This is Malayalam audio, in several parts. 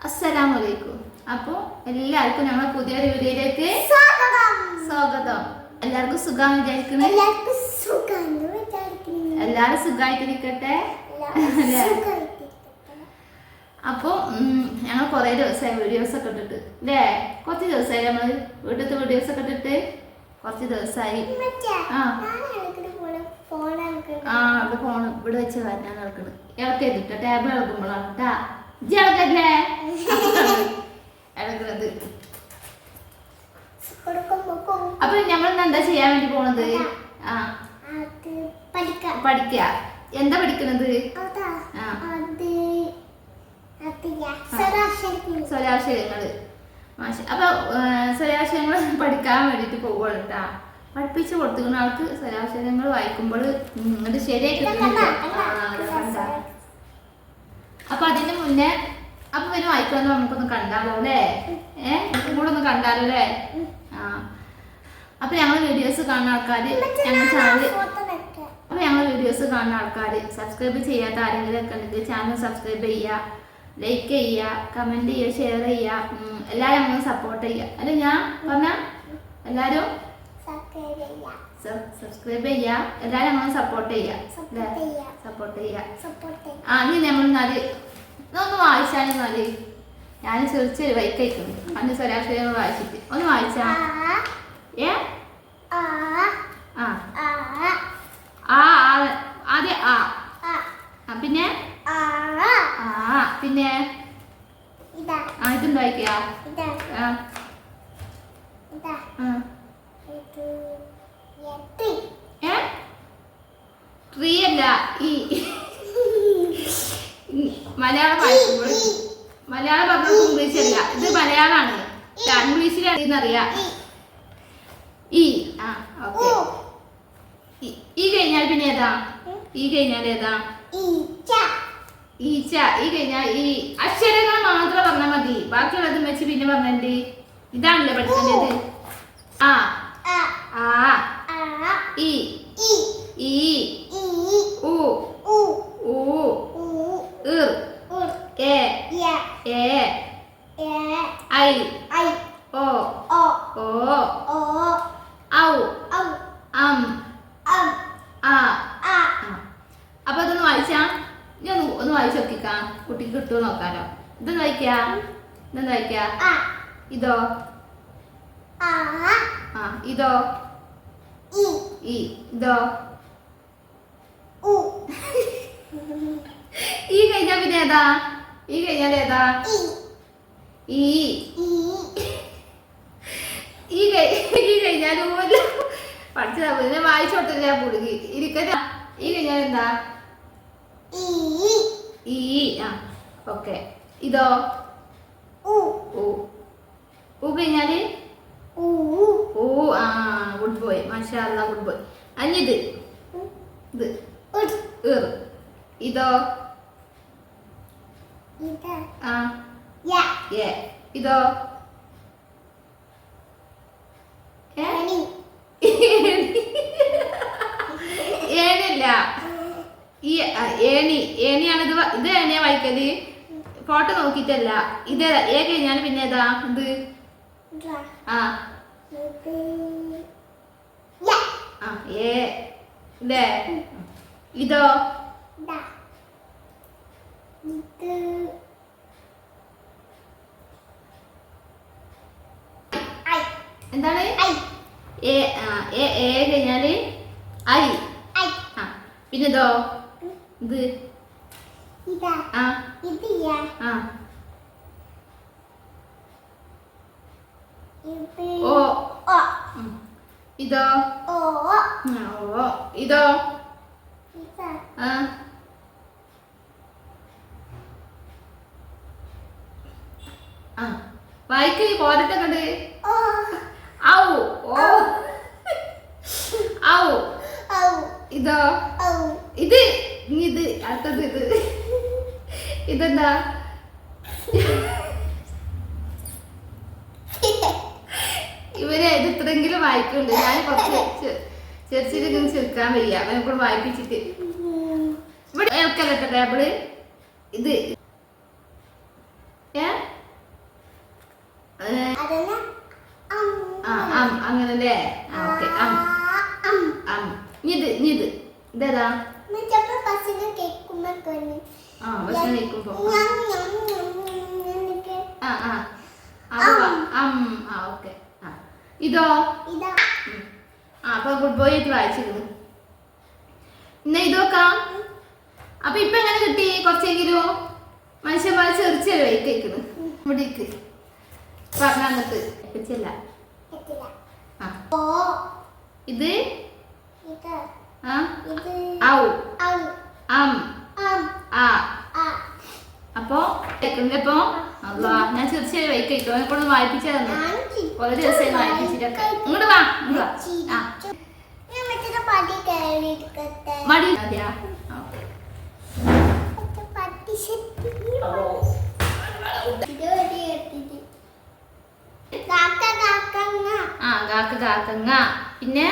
അസ്സലാമലൈക്കും. അപ്പോൾ എല്ലാവർക്കും ഞങ്ങളെ പുതിയൊരു വീഡിയോയിലേക്ക് സ്വാഗതം. എല്ലാവർക്കും സുഖാന്ന് വിചാരിക്കുന്നു. എല്ലാവരും സുഖമായിട്ടിരിക്കട്ടെ. അപ്പോൾ ഞങ്ങൾ കുറേ ദിവസമായി വീഡിയോസ് ഒക്കെ ഇട്ടിട്ട് അല്ലേ? കുറച്ച് ദിവസമായി നമ്മൾ വീട്ടിലത്തെ വീഡിയോസ് ഒക്കെ ഇട്ടിട്ട് കുറച്ച് ദിവസമായി. അത് ഫോൺ ഇവിടെ വെച്ച് വരാൻ നടക്കുന്നത് ഇളക്കിട്ട് ടേബിൾ ഇളക്കുമ്പോഴാണ് കേട്ടാ ഇജ്ജ് ഇളക്കല്ലേ ഇളക്കുന്നത്. അപ്പൊ ഞങ്ങൾ എന്താ ചെയ്യാൻ വേണ്ടി പോണത്? പഠിക്ക. എന്താ പഠിക്കുന്നത്? സ്വരാക്ഷരങ്ങള്. അപ്പൊ സ്വരാക്ഷരങ്ങൾ പഠിക്കാൻ വേണ്ടിട്ട് പോവുകയാണ് കേട്ടാ. പഠിപ്പിച്ചു കൊടുത്തിരുന്ന ആൾക്ക് സ്വരാക്ഷരങ്ങൾ വായിക്കുമ്പോൾ അത് ശരിയായി കിട്ടുന്നുണ്ട്. അപ്പൊ അതിന് മുന്നേ അപ്പൊ പിന്നെ വായിക്കുമെന്ന് നമുക്കൊന്ന് കണ്ടാലോ അല്ലേ? കൂടെ ഒന്ന് കണ്ടാലോ അല്ലേ? അപ്പൊ ഞങ്ങൾ വീഡിയോസ് കാണുന്ന ആൾക്കാർ ഞങ്ങൾ ചാനൽ വീഡിയോസ് കാണുന്ന ആൾക്കാർ സബ്സ്ക്രൈബ് ചെയ്യാത്ത ആരെങ്കിലും ഒക്കെ ഉണ്ടെങ്കിൽ ചാനൽ സബ്സ്ക്രൈബ് ചെയ്യുക, ലൈക്ക് ചെയ്യുക, കമന്റ് ചെയ്യുക, ഷെയർ ചെയ്യുക. എല്ലാവരും നമ്മളെ സപ്പോർട്ട് ചെയ്യുക അല്ലെ? ഞാൻ പറഞ്ഞ എല്ലാവരും സബ്സ്ക്രൈബ് ചെയ്യുക, എല്ലാവരും നമ്മളെ സപ്പോർട്ട് ചെയ്യുക. ഇനി നമ്മൾ ഒന്ന് വായിച്ചാല് ഞാൻ ചെറിയ വൈക്കയക്കുന്നു. അന്ന് സ്വരാക്ഷരങ്ങൾ വായിച്ചിട്ട് ഒന്ന് വായിച്ചാ. ആദ്യം പിന്നെ പിന്നെ ഇതും വായിക്കുക. ട്രീ അല്ല, ഈ മലയാളം വായിക്കുമ്പോൾ മലയാളം പറഞ്ഞത് ഇംഗ്ലീഷ് അല്ല, ഇത് മലയാളമാണ്. ഇംഗ്ലീഷിലറിയാം. ഈ ഓക്കെ. ഈ കഴിഞ്ഞാൽ പിന്നെ ഏതാ? ഈ കഴിഞ്ഞാൽ ഏതാ? ഈച്ച. ഈ കഴിഞ്ഞാൽ ഈ അക്ഷരങ്ങൾ മാത്രം പറഞ്ഞാൽ മതി, ബാക്കിയുള്ളത് വെച്ച് പിന്നെ പറഞ്ഞിട്ട് ഇതാണല്ലോ പഠിക്കേണ്ടത്. ഈ ഈ ഉ ഊ ഇർ എ ഐ ഓ ഔ അപ്പൊ ഇതൊന്ന് വായിച്ചാ. ഞാൻ ഒന്ന് വായിച്ചു നോക്കിക്കാ, കുട്ടിക്ക് കിട്ടുമോ നോക്കാലോ. ഇതൊന്ന് വായിക്കാ. ഇതോ? ഇതോ? ഇതോ? ഈ കഴിഞ്ഞാൽ പിന്നെ ഏതാ? ഈ കഴിഞ്ഞാൽ ഏതാ? ഈ കഴിഞ്ഞാൽ പഠിച്ചതാ വായിച്ചോട്ടില്ല പുടുങ്ങി ഇരിക്കട്ടെ. ഈ കഴിഞ്ഞാൽ എന്താ? ഈ ഓക്കെ. ഇതോ? ഊ കഴിഞ്ഞാല് ഗുഡ് ബോയ്, മാഷാ അല്ലാഹ്, ഗുഡ് ബോയ്. അഞ്ഞിത് ഇതോ? ഇതോ? ഏണില്ല. ഈ ഏണിയാണ്. ഇത് ഏണിയാ വായിക്കല്, ഫോട്ടോ നോക്കിട്ടല്ല. ഇത് ഏ കഴിഞ്ഞാൽ പിന്നെ ഏതാ? ഇത് ഇതേ. ഇതോ? എന്താണ്? ഏ കഴിഞ്ഞാല് ഐ. പിന്നെതോ? ഇത് ഓ. ഇതോ? ഇതോ? വായിക്ക്, പോരട്ടെ കണ്ട്. ഔ. ഇതോ? ഇത് അടുത്തത് ഇതെന്താ? ഇവരെ ഇത് ഇത്രയെങ്കിലും വായിക്കുന്നുണ്ട്. ഞാൻ കുറച്ച് ചെറിയ ചെറുക്കാൻ വയ്യ, അവനെ വായിപ്പിച്ചിട്ട്. ഇവിടെ ടേബിള് ഇത് അങ്ങനല്ലേ? ഓക്കെ. ഇത് ഇതേതാ? ഭക്ഷണം കഴിക്കുമ്പോ ഓക്കെ. ഇതോ? അപ്പൊ ഗുഡ് ബോയ് ആയിട്ട് വായിച്ചിരുന്നു. ഇന്ന ഇതോക്കാം. അപ്പൊ ഇപ്പൊ എങ്ങനെ കിട്ടി? കുറച്ചെങ്കിലും മനുഷ്യന്മാർ ചെറിയ വൈക്കുന്നു ഇവിടേക്ക് പറഞ്ഞിട്ട് വെച്ചല്ല. ഇത് അപ്പൊ ഇപ്പൊ അല്ലാ ഞാൻ ചെറിയ വൈക്കോ എന്നെ വായിപ്പിച്ചു തന്നു. കുറെ ദിവസം വായിപ്പിച്ചിട്ടൊക്കെ. ഇങ്ങോട്ട് വാ. മടി അതെയാ? കാക്കങ്ങ. പിന്നെ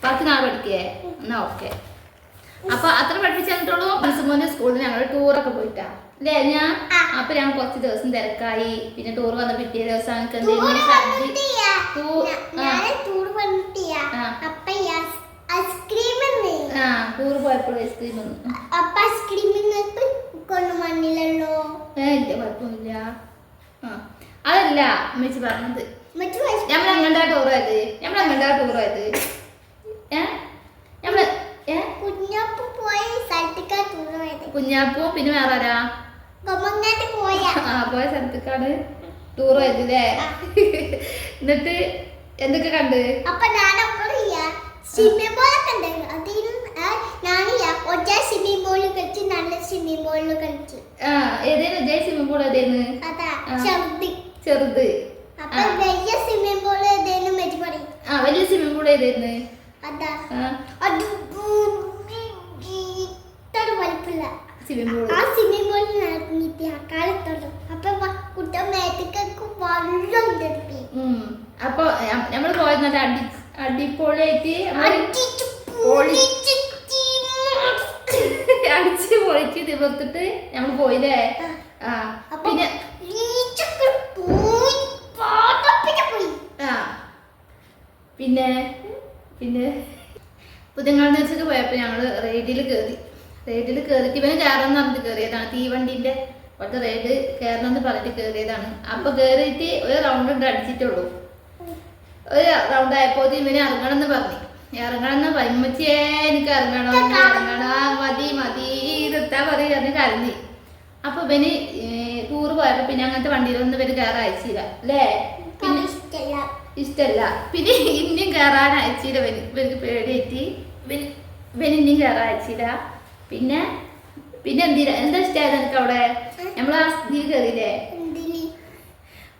ബാക്കി നാളെ പഠിക്കേ? എന്നാ ഓക്കെ. അപ്പൊ അത്ര പഠിപ്പിച്ചു തന്നിട്ടുള്ളൂ. മനസ്സുമോന്റെ സ്കൂളിൽ ഞങ്ങൾ ടൂറൊക്കെ പോയിട്ടാ അല്ലേ? അപ്പൊ ഞാൻ കുറച്ച് ദിവസം തിരക്കായി. പിന്നെ ടൂർ വന്ന പിറ്റേ ദിവസം ടൂർ പോയപ്പോൾ ഐസ്ക്രീം വന്നു. കുഴപ്പമൊന്നുമില്ല. അതല്ല അമ്മച്ചി പറഞ്ഞത്. ഞമ്മളെങ്ങണ്ടാ ടൂർ പോയത്? കുഞ്ഞാപ്പൂ പിന്നെ വേറെ ആരാ? പോയ സ്ഥലത്തേക്കാണ് ടൂർ പോയതല്ലേ? എന്നിട്ട് എന്തൊക്കെ കണ്ട്? ഏതേലും ജയ സ്വിമ്മിംഗ് പൂൾ ഏതേന്ന്? ചെറുത്. വലിയ സ്വിമ്മിംഗ് പൂൾ ഏതേന്ന്? അപ്പൊ നമ്മള് പോയത് അടിപൊളിയായിട്ട് അടിച്ച് പൊളിച്ച് തീർത്തിട്ട് ഞമ്മള് പോയില്ലേ? പിന്നെ പിന്നെ പിന്നെ പുതിയങ്ങാട് നേഴ്സൊക്കെ പോയപ്പോ ഞങ്ങള് റൈഡിൽ കയറിയിട്ട് ഇവന് കയറണം പറഞ്ഞിട്ട് കയറിയതാണ്. തീവണ്ടിന്റെ അവിടുത്തെ റൈഡ് കയറണം എന്ന് പറഞ്ഞിട്ട് കയറിയതാണ്. അപ്പൊ കയറിയിട്ട് ഒരു റൗണ്ട് അടിച്ചിട്ടുള്ളൂ. ഒരു റൗണ്ട് ആയപ്പോ ഇവന് ഇറങ്ങണം എന്ന് പറഞ്ഞു. ഉമ്മച്ചിയെ എനിക്ക് ഇറങ്ങണം മതി ഇതെത്താ പറഞ്ഞ് കരഞ്ഞ്. അപ്പൊ ഇവന് ടൂർ പോയപ്പോ പിന്നെ അങ്ങനത്തെ വണ്ടിയിലൊന്നും ഇവര് കയറാൻ അയച്ചില്ല അല്ലേ? പിന്നെ ഇഷ്ടല്ല. പിന്നെ ഇനിയും കയറാൻ അയച്ചില്ല. ഇവർക്ക് പേടിയായിട്ട് ഇവന് ഇനിയും കയറാൻ അയച്ചില്ല. പിന്നെ എന്താ ഇഷ്ടമായത് എനിക്ക് അവിടെ? നമ്മള് ആ ഇതിൽ കയറിയില്ലേ?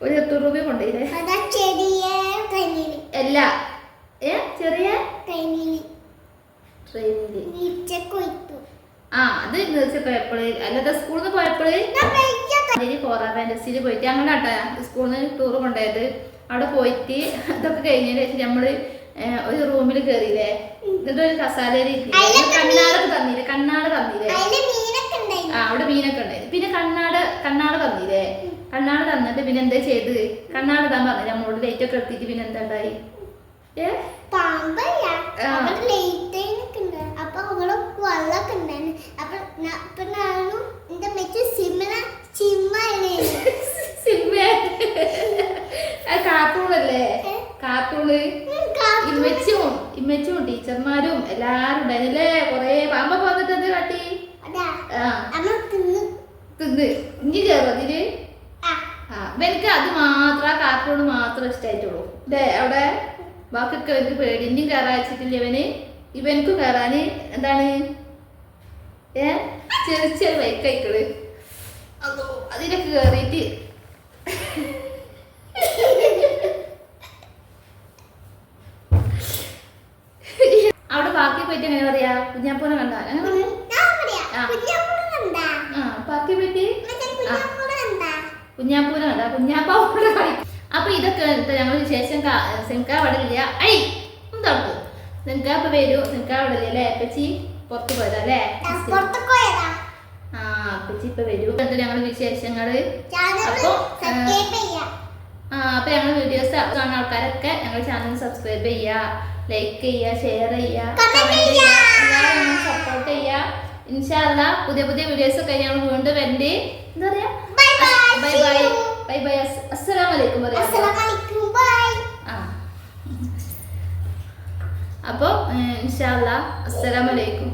ഒരു 70 രൂപ കൊണ്ടുപോയില്ലേ? അല്ല ചെറിയ ട്രെയിനില് അത് പോയപ്പോഴ് അല്ലാതെ സ്കൂളിൽ നിന്ന് പോയപ്പോഴ് കോറ ഫാന്റസിയിൽ പോയിട്ട് അങ്ങോട്ടാ സ്കൂളിൽ നിന്ന് ടൂർ കൊണ്ടുപോയത്. അവിടെ പോയിട്ട് ഇതൊക്കെ കഴിഞ്ഞതിന് ശേഷം നമ്മള് ഒരു റൂമിൽ കയറിയില്ലേ? എന്നിട്ട് ഒരു കസാലയിൽ കണ്ണാട തന്നില്ലേ? അവിടെ മീനൊക്കെ ഉണ്ടായിരുന്നു. പിന്നെ കണ്ണാട തന്നില്ലേ? കണ്ണാട തന്നിട്ട് പിന്നെ എന്താ ചെയ്ത്? കണ്ണാട താൻ പറഞ്ഞു നമ്മളോട് ലൈറ്റ് ഒക്കെ എടുത്തിട്ട് പിന്നെ എന്താ ഉണ്ടായി? കാർട്ടൂണല്ലേ? കാർട്ടൂണ് ഇമ്മച്ചും ടീച്ചർമാരും എല്ലാരും ഉണ്ടായിരുന്നല്ലേ? കൊറേ പാമ്പൊക്കെ വന്നിട്ട് എന്ത് കാട്ടി? തിന്ന് ഇനി കയറും അതില്. എനിക്ക് അത് മാത്രം കാർട്ടൂണ് മാത്രം ഇഷ്ടമായിട്ടുള്ളൂ അല്ലേ? അവിടെ ബാക്കിയൊക്കെ എനിക്ക് പേടി. ഇനിയും കയറാൻ വെച്ചിട്ടില്ല ഇവനക്കും കയറാന് എന്താണ് ചെറിയ വൈക്കൈക്കള് അതോ അതിലൊക്കെ കയറിയിട്ട് അവിടെ ബാക്കി പോയിട്ട് എങ്ങനെ പറയാ? കുഞ്ഞാപ്പൂനെ കണ്ട ബാക്കി പോയിട്ട് കുഞ്ഞാപ്പൂനെ കണ്ട കുഞ്ഞാപ്പൂനെ കളിക്കും. അപ്പൊ ഇതൊക്കെ ഞങ്ങൾ ശേഷം സെൻകാ വടലില്ല. എന്താക്കും സെൻകാ ഇപ്പൊ വരൂ. സെൻകാ വടലില്ലേ? അപ്പച്ചി പുറത്ത് പോയതാ അല്ലേ? അപ്പച്ചി ഇപ്പൊ വരൂ. ഞങ്ങളുടെ വിശേഷങ്ങള്. അപ്പൊ അപ്പൊ ഞങ്ങൾ വീഡിയോസ് കാണുന്ന ആൾക്കാരൊക്കെ ഞങ്ങളുടെ ചാനൽ സബ്സ്ക്രൈബ് ചെയ്യുക, ലൈക്ക് ചെയ്യുക, ഷെയർ ചെയ്യുക, കമന്റ് ചെയ്യുക, എല്ലാവരും സപ്പോർട്ട് ചെയ്യുക. ഇൻഷാ അല്ലാഹ് പുതിയ പുതിയ വീഡിയോസ് ഒക്കെ ഞങ്ങൾ വീണ്ടും വരണ്ടേ. എന്താ പറയാ, ബൈ ബൈ ബൈ ബൈ, അസ്സലാമു അലൈക്കും പറയാം. അപ്പൊ ഇൻഷാ അല്ലാഹ് അസ്സലാമു അലൈക്കും.